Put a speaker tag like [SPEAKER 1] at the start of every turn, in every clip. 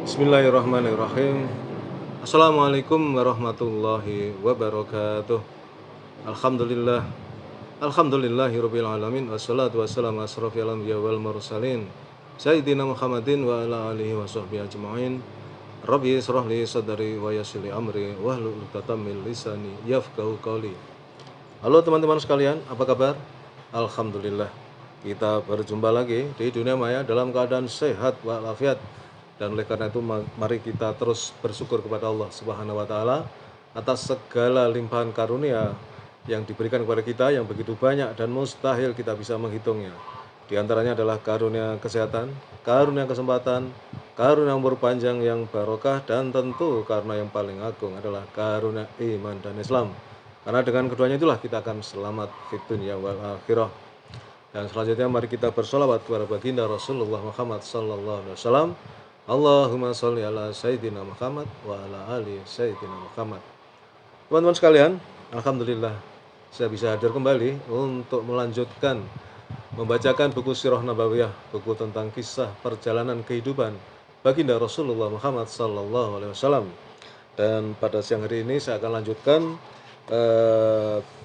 [SPEAKER 1] Bismillahirrahmanirrahim. Assalamualaikum warahmatullahi wabarakatuh. Alhamdulillah. Alhamdulillahirabbil alamin wassalatu wassalamu asrofil anbiya wal mursalin Sayyidina Muhammadin wa ala alihi wa sahbihi ajma'in. Rabbi israh li sadri wa yassir li amri wahlul 'uqdatam min lisani yafqahu qawli. Halo teman-teman sekalian, apa kabar? Alhamdulillah. Kita berjumpa lagi di dunia maya dalam keadaan sehat walafiat. Dan oleh karena itu mari kita terus bersyukur kepada Allah Subhanahu wa taala atas segala limpahan karunia yang diberikan kepada kita yang begitu banyak dan mustahil kita bisa menghitungnya. Di antaranya adalah karunia kesehatan, karunia kesempatan, karunia umur panjang yang barokah, dan tentu karena yang paling agung adalah karunia iman dan Islam. Karena dengan keduanya itulah kita akan selamat fid dunya wal akhirah. Dan selanjutnya mari kita bersolawat kepada baginda Rasulullah Muhammad sallallahu alaihi wasallam. Allahumma sholli ala Sayyidina Muhammad wa ala ali Sayyidina Muhammad. Teman-teman sekalian, alhamdulillah saya bisa hadir kembali untuk melanjutkan membacakan buku Sirah Nabawiyah, buku tentang kisah perjalanan kehidupan baginda Rasulullah Muhammad sallallahu alaihi wasallam. Dan pada siang hari ini saya akan lanjutkan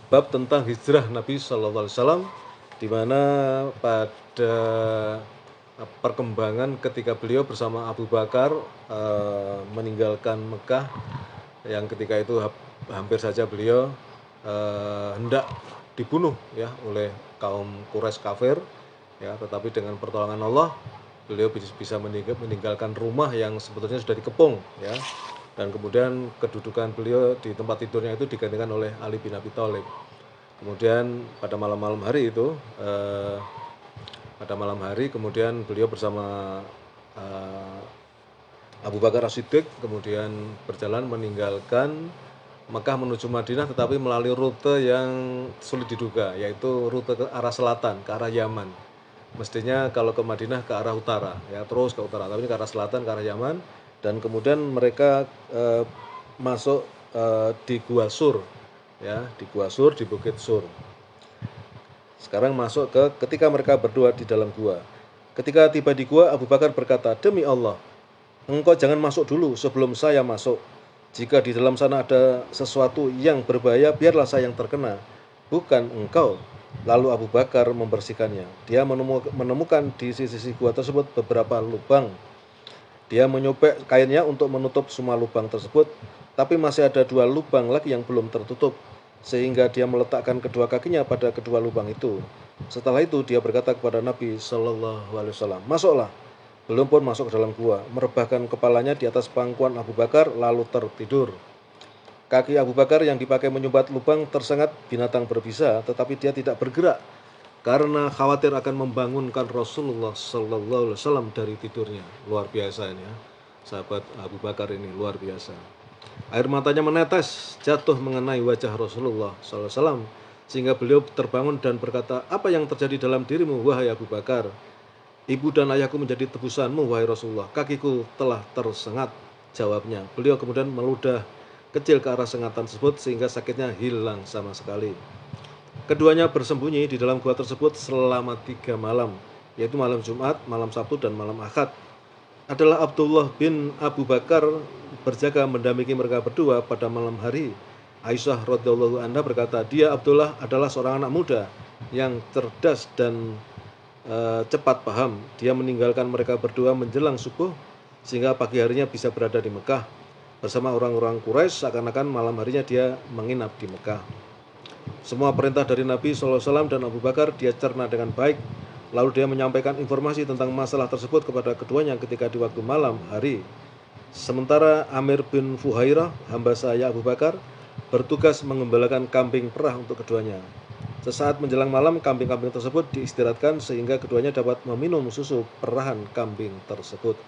[SPEAKER 1] bab tentang hijrah Nabi sallallahu alaihi wasallam, di mana pada perkembangan ketika beliau bersama Abu Bakar meninggalkan Mekah, yang ketika itu hampir saja beliau hendak dibunuh ya oleh kaum Quraisy kafir ya, tetapi dengan pertolongan Allah beliau bisa meninggalkan rumah yang sebetulnya sudah dikepung ya, dan kemudian kedudukan beliau di tempat tidurnya itu digantikan oleh Ali bin Abi Thalib. Kemudian pada malam-malam hari itu kemudian beliau bersama Abu Bakar As-Siddiq kemudian berjalan meninggalkan Mekah menuju Madinah, tetapi melalui rute yang sulit diduga, yaitu rute ke arah selatan, ke arah Yaman. Mestinya kalau ke Madinah ke arah utara, ya terus ke utara, tapi ini ke arah selatan, ke arah Yaman. Dan kemudian mereka masuk di Gua Sur, ya di Gua Sur, di Bukit Sur. Sekarang masuk ketika mereka berdua di dalam gua. Ketika tiba di gua, Abu Bakar berkata, "Demi Allah, engkau jangan masuk dulu sebelum saya masuk. Jika di dalam sana ada sesuatu yang berbahaya, biarlah saya yang terkena, bukan engkau." Lalu Abu Bakar membersihkannya. Dia menemukan di sisi-sisi gua tersebut beberapa lubang. Dia menyobek kainnya untuk menutup semua lubang tersebut, tapi masih ada 2 lubang lagi yang belum tertutup, sehingga dia meletakkan kedua kakinya pada kedua lubang itu. Setelah itu dia berkata kepada Nabi sallallahu alaihi wasallam, "Masuklah." Belum pun masuk ke dalam gua, merebahkan kepalanya di atas pangkuan Abu Bakar lalu tertidur. Kaki Abu Bakar yang dipakai menyumbat lubang tersengat binatang berbisa, tetapi dia tidak bergerak karena khawatir akan membangunkan Rasulullah sallallahu alaihi wasallam dari tidurnya. Luar biasa ini ya. Sahabat Abu Bakar ini luar biasa. Air matanya menetes jatuh mengenai wajah Rasulullah SAW, sehingga beliau terbangun dan berkata, "Apa yang terjadi dalam dirimu, wahai Abu Bakar?" "Ibu dan ayahku menjadi tebusanmu, wahai Rasulullah. Kakiku telah tersengat," jawabnya. Beliau kemudian meludah kecil ke arah sengatan tersebut sehingga sakitnya hilang sama sekali. Keduanya bersembunyi di dalam gua tersebut selama 3 malam, yaitu malam Jumat, malam Sabtu, dan malam Ahad. Adalah Abdullah bin Abu Bakar berjaga mendampingi mereka berdua pada malam hari. Aisyah radhiyallahu anha berkata, "Dia Abdullah adalah seorang anak muda yang cerdas dan cepat paham. Dia meninggalkan mereka berdua menjelang subuh sehingga pagi harinya bisa berada di Mekah bersama orang-orang Quraisy, seakan-akan malam harinya dia menginap di Mekah." Semua perintah dari Nabi SAW dan Abu Bakar dia cerna dengan baik. Lalu dia menyampaikan informasi tentang masalah tersebut kepada keduanya ketika di waktu malam hari. Sementara Amir bin Fuhairah, hamba saya Abu Bakar, bertugas mengembalakan kambing perah untuk keduanya. Sesaat menjelang malam, kambing-kambing tersebut diistirahatkan sehingga keduanya dapat meminum susu perahan kambing tersebut.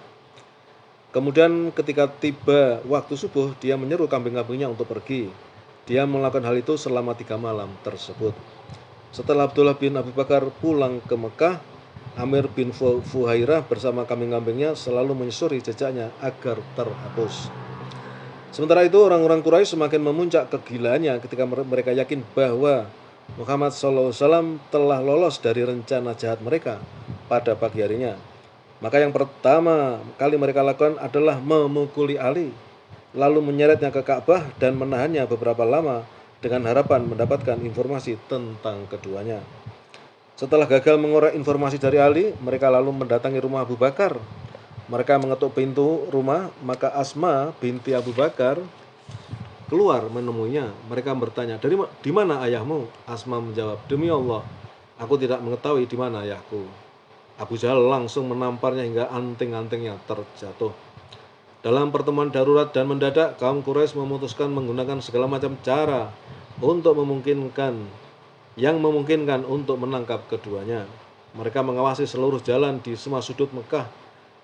[SPEAKER 1] Kemudian ketika tiba waktu subuh, dia menyeru kambing-kambingnya untuk pergi. Dia melakukan hal itu selama 3 malam tersebut. Setelah Abdullah bin Abu Bakar pulang ke Mekah, Amir bin Fuhairah bersama kambing-kambingnya selalu menyusuri jejaknya agar terhapus. Sementara itu orang-orang Quraisy semakin memuncak kegilaannya ketika mereka yakin bahwa Muhammad SAW telah lolos dari rencana jahat mereka pada pagi harinya. Maka yang pertama kali mereka lakukan adalah memukuli Ali, lalu menyeretnya ke Ka'bah dan menahannya beberapa lama dengan harapan mendapatkan informasi tentang keduanya. Setelah gagal mengorek informasi dari Ali, mereka lalu mendatangi rumah Abu Bakar. Mereka mengetuk pintu rumah, maka Asma binti Abu Bakar keluar menemuinya. Mereka bertanya, di mana ayahmu? Asma menjawab, demi Allah, aku tidak mengetahui di mana ayahku. Abu Jahal langsung menamparnya hingga anting-antingnya terjatuh. Dalam pertemuan darurat dan mendadak, kaum Quraisy memutuskan menggunakan segala macam cara untuk memungkinkan untuk menangkap keduanya. Mereka mengawasi seluruh jalan di semua sudut Mekah,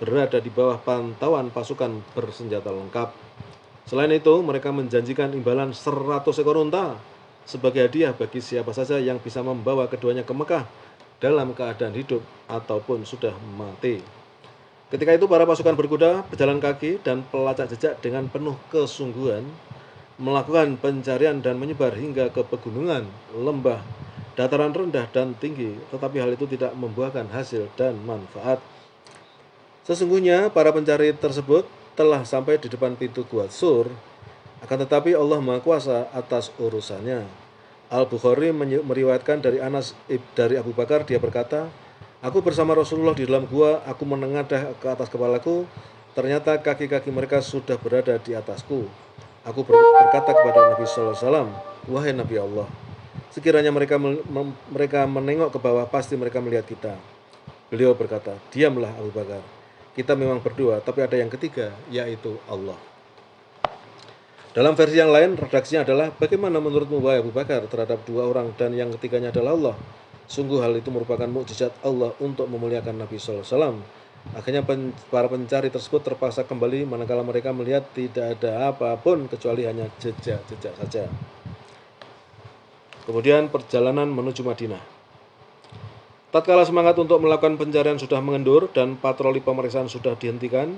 [SPEAKER 1] berada di bawah pantauan pasukan bersenjata lengkap. Selain itu, mereka menjanjikan imbalan 100 ekor unta sebagai hadiah bagi siapa saja yang bisa membawa keduanya ke Mekah dalam keadaan hidup ataupun sudah mati. Ketika itu para pasukan berkuda, pejalan kaki, dan pelacak jejak dengan penuh kesungguhan melakukan pencarian dan menyebar hingga ke pegunungan, lembah, dataran rendah dan tinggi, tetapi hal itu tidak membuahkan hasil dan manfaat. Sesungguhnya para pencari tersebut telah sampai di depan pintu Gua Sur, akan tetapi Allah Maha Kuasa atas urusannya. Al-Bukhari meriwayatkan dari Anas dari Abu Bakar, dia berkata, aku bersama Rasulullah di dalam gua, aku menengadah ke atas kepalaku, ternyata kaki-kaki mereka sudah berada di atasku. Aku berkata kepada Nabi SAW, wahai Nabi Allah, sekiranya mereka menengok ke bawah, pasti mereka melihat kita. Beliau berkata, diamlah Abu Bakar, kita memang berdua, tapi ada yang ketiga, yaitu Allah. Dalam versi yang lain, redaksinya adalah, bagaimana menurutmu wahai Abu Bakar terhadap dua orang dan yang ketiganya adalah Allah? Sungguh hal itu merupakan mukjizat Allah untuk memuliakan Nabi SAW. Akhirnya para pencari tersebut terpaksa kembali manakala mereka melihat tidak ada apapun kecuali hanya jejak-jejak saja. Kemudian perjalanan menuju Madinah. Tatkala semangat untuk melakukan pencarian sudah mengendur dan patroli pemeriksaan sudah dihentikan,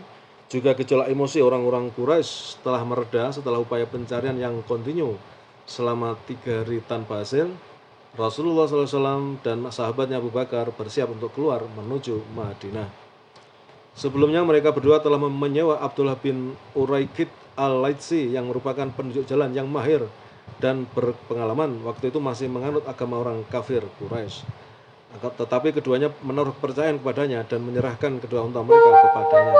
[SPEAKER 1] juga gejolak emosi orang-orang Quraisy telah mereda setelah upaya pencarian yang kontinu selama 3 hari tanpa hasil. Rasulullah SAW dan sahabatnya Abu Bakar bersiap untuk keluar menuju Madinah. Sebelumnya mereka berdua telah menyewa Abdullah bin Uraikid al-Laitsi yang merupakan penunjuk jalan yang mahir dan berpengalaman. Waktu itu masih menganut agama orang kafir Quraisy. Tetapi keduanya menaruh kepercayaan kepadanya dan menyerahkan kedua unta mereka kepadanya.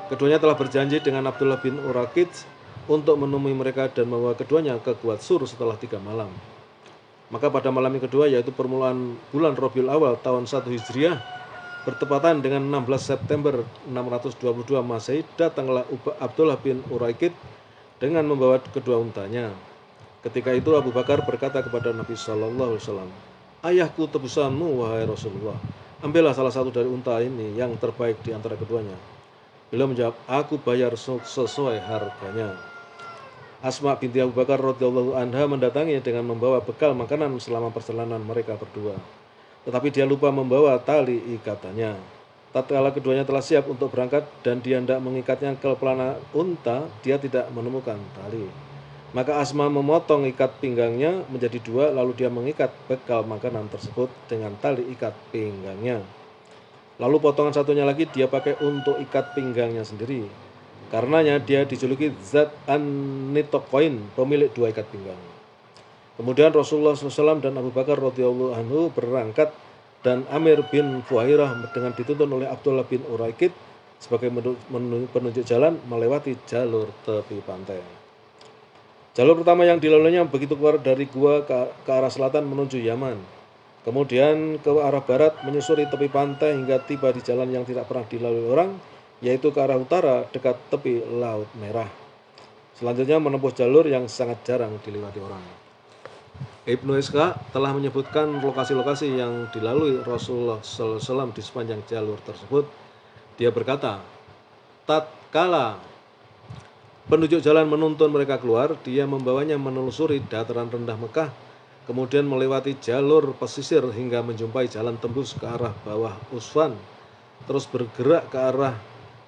[SPEAKER 1] Keduanya telah berjanji dengan Abdullah bin Uraikid untuk menemui mereka dan membawa keduanya ke Gua Sur setelah 3 malam. Maka pada malam yang kedua, yaitu permulaan bulan Rabiul Awal tahun 1 Hijriah, bertepatan dengan 16 September 622 Masehi, datanglah Abdullah bin Uraikid dengan membawa kedua untanya. Ketika itu Abu Bakar berkata kepada Nabi SAW, ayahku tebusanmu wahai Rasulullah, ambillah salah satu dari unta ini yang terbaik di antara keduanya. Beliau menjawab, aku bayar sesuai harganya. Asma binti Abu Bakar radhiyallahu anha mendatangi dengan membawa bekal makanan selama perjalanan mereka berdua. Tetapi dia lupa membawa tali ikatannya. Tatkala keduanya telah siap untuk berangkat dan dia hendak mengikatnya ke pelana unta, dia tidak menemukan tali. Maka Asma memotong ikat pinggangnya menjadi 2, lalu dia mengikat bekal makanan tersebut dengan tali ikat pinggangnya. Lalu potongan satunya lagi dia pakai untuk ikat pinggangnya sendiri. Karenanya dia dijuluki Zat An-Nitoqoin, pemilik 2 ikat pinggang. Kemudian Rasulullah SAW dan Abu Bakar radhiyallahu anhu berangkat dan Amir bin Fuhairah dengan dituntun oleh Abdullah bin Uraikid sebagai penunjuk jalan melewati jalur tepi pantai. Jalur pertama yang dilaluinya begitu keluar dari gua ke arah selatan menuju Yaman. Kemudian ke arah barat menyusuri tepi pantai hingga tiba di jalan yang tidak pernah dilalui orang, yaitu ke arah utara dekat tepi Laut Merah. Selanjutnya menempuh jalur yang sangat jarang dilewati orang. Ibnu Ishaq telah menyebutkan lokasi-lokasi yang dilalui Rasulullah SAW di sepanjang jalur tersebut. Dia berkata, tatkala penunjuk jalan menuntun mereka keluar, dia membawanya menelusuri dataran rendah Mekah, kemudian melewati jalur pesisir hingga menjumpai jalan tembus ke arah bawah Usfan, terus bergerak ke arah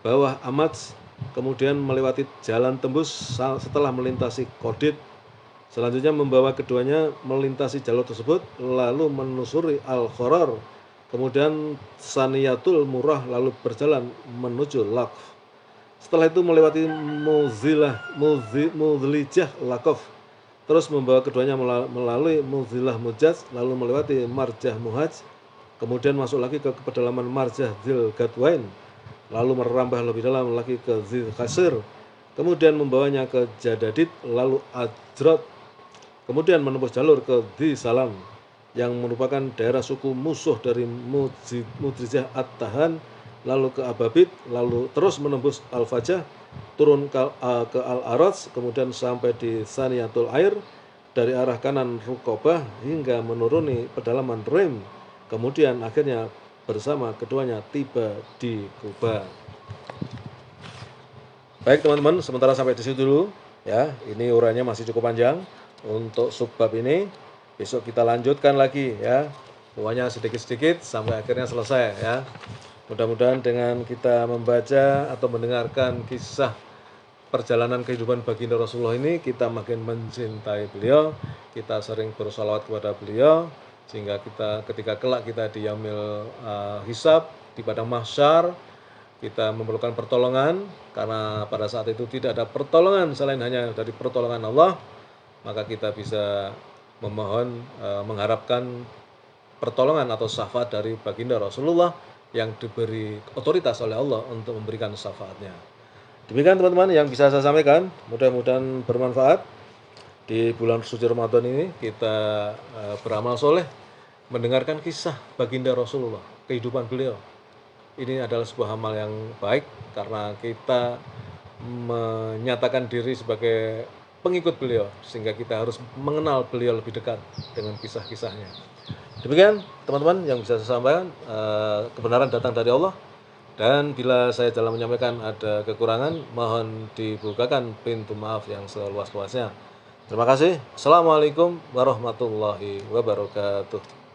[SPEAKER 1] bawah Amats, kemudian melewati jalan tembus setelah melintasi Qodid. Selanjutnya membawa keduanya melintasi jalur tersebut, lalu menelusuri Al-Khorar kemudian Saniyatul Murrah lalu berjalan menuju Laqf. Setelah itu melewati Mudlijah Laqaf, terus membawa keduanya melalui Muzilah Mujaz, lalu melewati Marjah Muhaj, kemudian masuk lagi ke pedalaman Marjah Dzil Gadwain, lalu merambah lebih dalam lagi ke Dzil Khasir, kemudian membawanya ke Jadadid, lalu Ajrad, kemudian menempuh jalur ke Dhi Salam yang merupakan daerah suku musuh dari Mudrijah At-Tahan, lalu ke Ababid, lalu terus menembus Al-Fajah, turun ke Al-Araj, kemudian sampai di Saniyatul Air, dari arah kanan Rukobah hingga menuruni pedalaman Rim, kemudian akhirnya bersama keduanya tiba di Kuba. Baik teman-teman, sementara sampai di situ dulu ya. Ini uraiannya masih cukup panjang untuk subbab ini. Besok kita lanjutkan lagi ya. Pokoknya sedikit-sedikit sampai akhirnya selesai ya. Mudah-mudahan dengan kita membaca atau mendengarkan kisah perjalanan kehidupan baginda Rasulullah ini, kita makin mencintai beliau, kita sering bersolawat kepada beliau, sehingga kita ketika kelak kita di yaumil hisab, di padang mahsyar, kita memerlukan pertolongan, karena pada saat itu tidak ada pertolongan selain hanya dari pertolongan Allah, maka kita bisa memohon, mengharapkan pertolongan atau syafaat dari baginda Rasulullah yang diberi otoritas oleh Allah untuk memberikan syafaatnya. Demikian teman-teman yang bisa saya sampaikan, mudah-mudahan bermanfaat. Di bulan suci Ramadan ini kita beramal soleh, mendengarkan kisah baginda Rasulullah, kehidupan beliau. Ini adalah sebuah amal yang baik karena kita menyatakan diri sebagai pengikut beliau, sehingga kita harus mengenal beliau lebih dekat dengan kisah-kisahnya. Demikian teman-teman yang bisa saya sampaikan, kebenaran datang dari Allah, dan bila saya dalam menyampaikan ada kekurangan, mohon dibukakan pintu maaf yang seluas-luasnya. Terima kasih. Assalamualaikum warahmatullahi wabarakatuh.